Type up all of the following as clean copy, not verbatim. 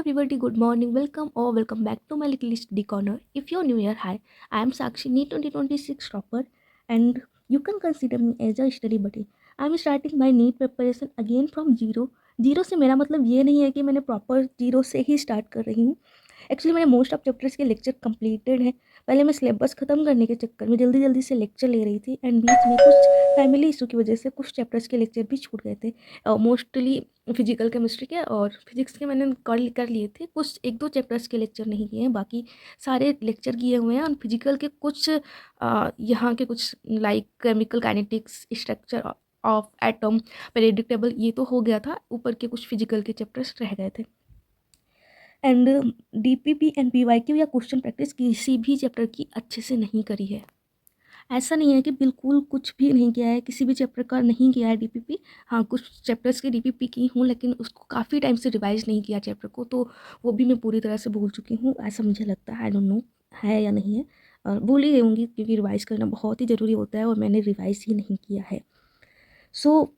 everybody, good morning, welcome or welcome back to my little study corner. If you're new here, hi, I am Sakshi, NEET 2026 topper, and you can consider me as a study buddy. I am starting my NEET preparation again from zero. Zero से मेरा मतलब ये नहीं है कि मैंने proper zero से ही start कर रही हूँ। एक्चुअली मैंने मोस्ट ऑफ चैप्टर्स के लेक्चर कंप्लीटेड हैं। पहले मैं सिलेबस ख़त्म करने के चक्कर में जल्दी जल्दी से लेक्चर ले रही थी एंड बीच में कुछ फैमिली इशू की वजह से कुछ चैप्टर्स के लेक्चर भी छूट गए थे। मोस्टली फिजिकल केमिस्ट्री के और फिजिक्स के मैंने कर लिए थे। कुछ एक दो चैप्टर्स के लेक्चर नहीं किए हैं, बाकी सारे लेक्चर किए हुए हैं। और फिजिकल के कुछ यहाँ के कुछ like chemical kinetics, structure of atom, periodic table, ये तो हो गया था। ऊपर के कुछ फिजिकल के चैप्टर्स रह गए थे। एंड डीपीपी एंड पीवाईक्यू या क्वेश्चन प्रैक्टिस किसी भी चैप्टर की अच्छे से नहीं करी है। ऐसा नहीं है कि बिल्कुल कुछ भी नहीं किया है, किसी भी चैप्टर का नहीं किया है डीपीपी। हाँ, कुछ चैप्टर्स की डीपीपी की हूँ, लेकिन उसको काफ़ी टाइम से रिवाइज नहीं किया चैप्टर को, तो वो भी मैं पूरी तरह से भूल चुकी हूँ, ऐसा मुझे लगता है। आई डोंट नो है या नहीं है, भूल ही गई होंगी, क्योंकि रिवाइज करना बहुत ही ज़रूरी होता है और मैंने रिवाइज ही नहीं किया है। सो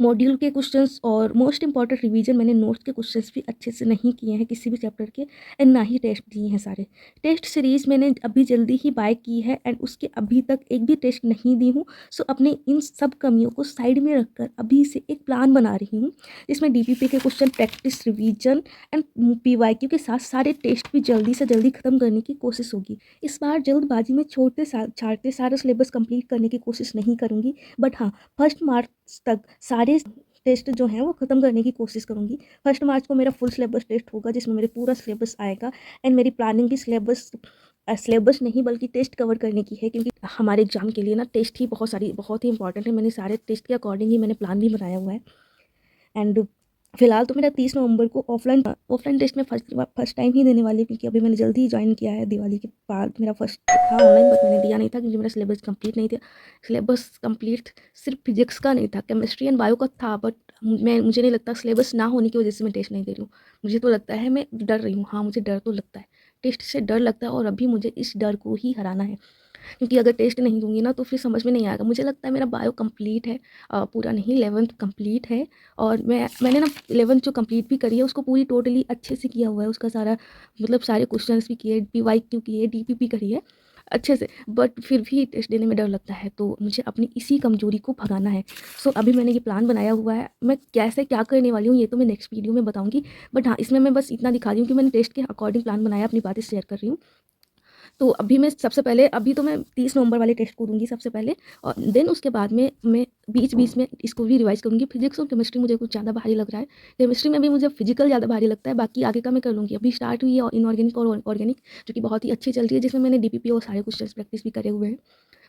मॉड्यूल के क्वेश्चंस और मोस्ट इंपॉर्टेंट रिवीजन मैंने नोट्स के क्वेश्चंस भी अच्छे से नहीं किए हैं किसी भी चैप्टर के, एंड ना ही टेस्ट दिए हैं सारे। टेस्ट सीरीज़ मैंने अभी जल्दी ही बाय की है एंड उसके अभी तक एक भी टेस्ट नहीं दी हूँ। सो अपने इन सब कमियों को साइड में रखकर अभी से एक प्लान बना रही हूँ, जिसमें डीपीपी के question practice, revision and PYQ के साथ सारे टेस्ट भी जल्दी से जल्दी ख़त्म करने की कोशिश होगी। इस बार जल्दबाजी में छाड़ते सारा सिलेबस कंप्लीट करने की कोशिश नहीं करूँगी, बट हाँ, फर्स्ट मार्च तक सारे टेस्ट जो हैं वो ख़त्म करने की कोशिश करूँगी। फर्स्ट मार्च को मेरा फुल सिलेबस टेस्ट होगा, जिसमें मेरे पूरा सिलेबस आएगा एंड मेरी प्लानिंग भी सिलेबस नहीं बल्कि टेस्ट कवर करने की है, क्योंकि हमारे एग्जाम के लिए ना टेस्ट ही बहुत ही इंपॉर्टेंट है। मैंने सारे टेस्ट के अकॉर्डिंग ही मैंने प्लान भी बनाया हुआ है। एंड फिलहाल तो मेरा 30 नवंबर को ऑफलाइन टेस्ट में फर्स्ट टाइम ही देने वाली हूँ, क्योंकि अभी मैंने जल्दी ही ज्वाइन किया है। दिवाली के बाद मेरा फर्स्ट था ऑनलाइन, बट मैंने दिया नहीं था क्योंकि मेरा सिलेबस कंप्लीट नहीं था। सिलेबस कंप्लीट सिर्फ फिजिक्स का नहीं था, केमिस्ट्री एंड बायो का था, बट मुझे नहीं लगता सिलेबस ना होने की वजह से मैं टेस्ट नहीं दे रही हूँ। मुझे तो लगता है मैं डर रही हूँ। हाँ, मुझे डर तो लगता है, टेस्ट से डर लगता है, और अभी मुझे इस डर को ही हराना है। क्योंकि अगर टेस्ट नहीं दूंगी ना तो फिर समझ में नहीं आएगा। मुझे लगता है मेरा बायो कंप्लीट है, पूरा नहीं, 11th कंप्लीट है। और मैंने ना 11th जो कंप्लीट भी करी है उसको पूरी टोटली अच्छे से किया हुआ है। उसका सारा मतलब सारे क्वेश्चंस भी किए, पीवाईक्यू किए, डीपीपी करी है अच्छे से, बट फिर भी टेस्ट देने में डर लगता है। तो मुझे अपनी इसी कमजोरी को भगाना है। सो अभी मैंने ये प्लान बनाया हुआ है। मैं कैसे क्या करने वाली हूँ ये तो मैं नेक्स्ट वीडियो में बताऊँगी, बट हाँ, इसमें मैं बस इतना दिखा रही हूँ कि मैंने टेस्ट के अकॉर्डिंग प्लान बनाया, अपनी बातें शेयर कर रही हूँ। तो अभी मैं सबसे पहले, अभी तो मैं 30 नवंबर वाले टेस्ट को दूंगी सबसे पहले, और देन उसके बाद में मैं बीच में इसको भी रिवाइज करूँगी। फिजिक्स और केमिस्ट्री मुझे कुछ ज़्यादा भारी लग रहा है। केमिस्ट्री में भी मुझे फिजिकल ज़्यादा भारी लगता है, बाकी आगे का मैं कर लूँगी। अभी स्टार्ट हुई है इनऑर्गेनिक और ऑर्गेनिक, जो कि बहुत ही अच्छी चल रही है, जिसमें मैंने डीपीपी और सारे क्वेश्चन प्रैक्टिस भी करे हुए हैं।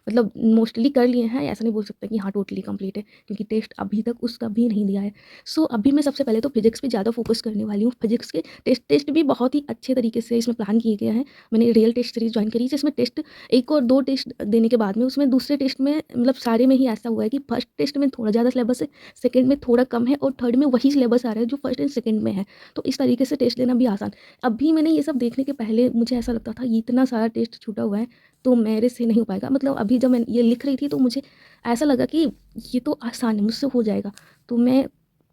मतलब मोस्टली कर लिए हैं, ऐसा नहीं बोल सकता कि हाँ टोटली कंप्लीट है, क्योंकि टेस्ट अभी तक उसका भी नहीं दिया है। सो अभी मैं सबसे पहले तो फिजिक्स पे ज़्यादा फोकस करने वाली हूँ। फिजिक्स के टेस्ट भी बहुत ही अच्छे तरीके से इसमें प्लान किए गए हैं। मैंने रियल टेस्ट सीरीज ज्वाइन करी, जिसमें टेस्ट 1 और 2 टेस्ट देने के बाद में उसमें दूसरे टेस्ट में मतलब सारे में ही ऐसा हुआ है कि फर्स्ट टेस्ट में थोड़ा ज़्यादा सिलेबस है, सेकंड में थोड़ा कम है, और थर्ड में वही सिलेबस आ रहा है जो फर्स्ट एंड सेकंड में है। तो इस तरीके से टेस्ट लेना भी आसान। अभी मैंने ये सब देखने के पहले मुझे ऐसा लगता था ये इतना सारा टेस्ट छूटा हुआ है तो मेरे से नहीं हो पाएगा। मतलब अभी जब मैं ये लिख रही थी तो मुझे ऐसा लगा कि ये तो आसान है, मुझसे हो जाएगा। तो मैं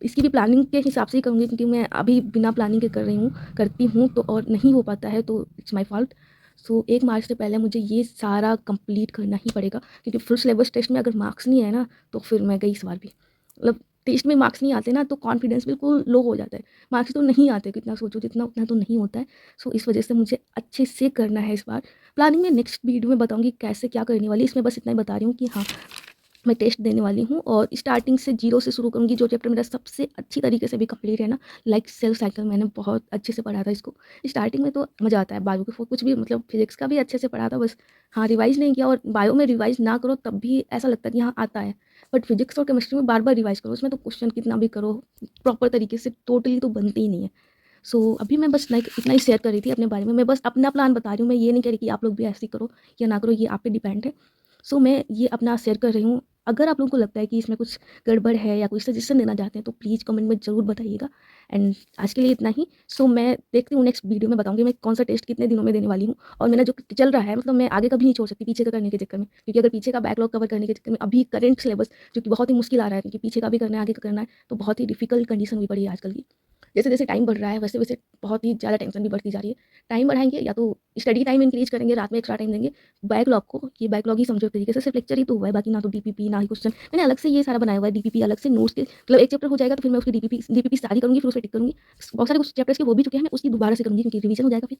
इसकी भी प्लानिंग के हिसाब से ही करूँगी, क्योंकि मैं अभी बिना प्लानिंग के करती हूँ तो और नहीं हो पाता है, तो इट्स माय फॉल्ट। सो 1 मार्च से पहले मुझे ये सारा कंप्लीट करना ही पड़ेगा, क्योंकि फुल सिलेबस टेस्ट में अगर मार्क्स नहीं आए ना तो फिर मैं गई इस बार भी। मतलब टेस्ट में मार्क्स नहीं आते ना तो कॉन्फिडेंस बिल्कुल लो हो जाता है। मार्क्स तो नहीं आते, कितना सोचो जितना उतना तो नहीं होता है। सो इस वजह से मुझे अच्छे से करना है इस बार। प्लानिंग में नेक्स्ट वीडियो में बताऊंगी कैसे क्या करने वाली। इसमें बस इतना ही बता रही हूँ कि हाँ, मैं टेस्ट देने वाली हूँ और स्टार्टिंग से जीरो से शुरू करूँगी। जो चैप्टर मेरा सबसे अच्छी तरीके से भी कंप्लीट है ना, लाइक सेल साइकिल, मैंने बहुत अच्छे से पढ़ा था इसको। स्टार्टिंग में तो मज़ा आता है, बायो के कुछ भी मतलब फिजिक्स का भी अच्छे से पढ़ा था, बस हाँ रिवाइज़ नहीं किया। और बायो में रिवाइज़ ना करो तब भी ऐसा लगता है कि हाँ आता है, बट फिजिक्स और केमिस्ट्री में बार बार रिवाइज़ करो। उसमें तो क्वेश्चन कितना भी करो प्रॉपर तरीके से टोटली तो बनते ही नहीं है। सो अभी मैं बस लाइक इतना ही शेयर कर रही थी अपने बारे में। मैं बस अपना प्लान बता रही हूँ, मैं ये नहीं कह रही कि आप लोग भी ऐसे ही करो या ना करो, ये आप पे डिपेंड है। सो मैं ये अपना शेयर कर रही हूँ। अगर आप लोगों को लगता है कि इसमें कुछ गड़बड़ है या कोई सजेशन देना चाहते हैं तो प्लीज़ कमेंट में ज़रूर बताइएगा। एंड आज के लिए इतना ही। सो मैं देखती हूँ नेक्स्ट वीडियो में बताऊँगी मैं कौन सा टेस्ट कितने दिनों में देने वाली हूँ। और मेरा जो चल रहा है मतलब मैं आगे कभी नहीं छोड़ सकती पीछे का करने के चक्कर में, क्योंकि अगर पीछे का बैकलॉग कवर करने के चक्कर में अभी करंट सिलेबस जो कि बहुत ही मुश्किल आ रहा है, क्योंकि पीछे का भी करना है आगे का करना है, तो बहुत ही डिफिकल्ट कंडीशन हुई पड़ी है आजकल की। जैसे जैसे टाइम बढ़ रहा है वैसे वैसे बहुत ही ज़्यादा टेंशन भी बढ़ती जा रही है। टाइम बढ़ाएँगे या तो स्टडी टाइम इंक्रीज़ करेंगे, रात में एक्स्ट्रा टाइम देंगे। बैकलॉग को, ये बैकलॉग ही समझो एक तरीके से, सिर्फ लेक्चर ही तो हुआ है, बाकी ना तो डीपीपी ना ही क्वेश्चन। मैंने अलग से ये सारा बनाया हुआ है, डीपीपी अलग से नोट्स के, मतलब एक चैप्टर हो जाएगा तो फिर मैं उसकी डीपीपी स्टाडी करूँगी, फिर उस पे टिक करूँगी। बहुत सारे कुछ चैप्टर्स के हो भी चुके हैं, मैं उसकी दोबारा से करूँगी क्योंकि रिवीजन हो जाएगा फिर।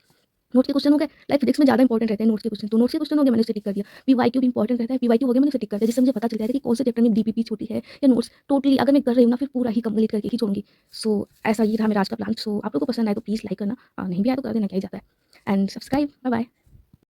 नोट्स के क्वेश्चन हो गए, लाइक फिजिक्स में ज़्यादा इंपॉर्टेंट रहते हैं नोट्स के क्वेश्चन, तो नोट्स के क्वेश्चन हो गए, मैंने उसे टिक कर दिया। पीवाईक्यू भी इंपॉर्टेंट रहता है, पीवाईक्यू हो गया, मैंने उसे टिक कर दिया, जिससे मुझे पता चल जाएगा कि कौन से चैप्टर में डीपीपी छोटी है या नोट्स टोटली अगर मैं कर रही हूँ ना फिर पूरा ही कंप्लीट करके ही छोड़ूंगी। सो ऐसा ये रहा मेरा आज का प्लान। सो आप लोगों को पसंद आए तो प्लीज़ लाइक करना, नहीं भी आया तो कर देना, क्या ही जाता है। And subscribe. Bye bye.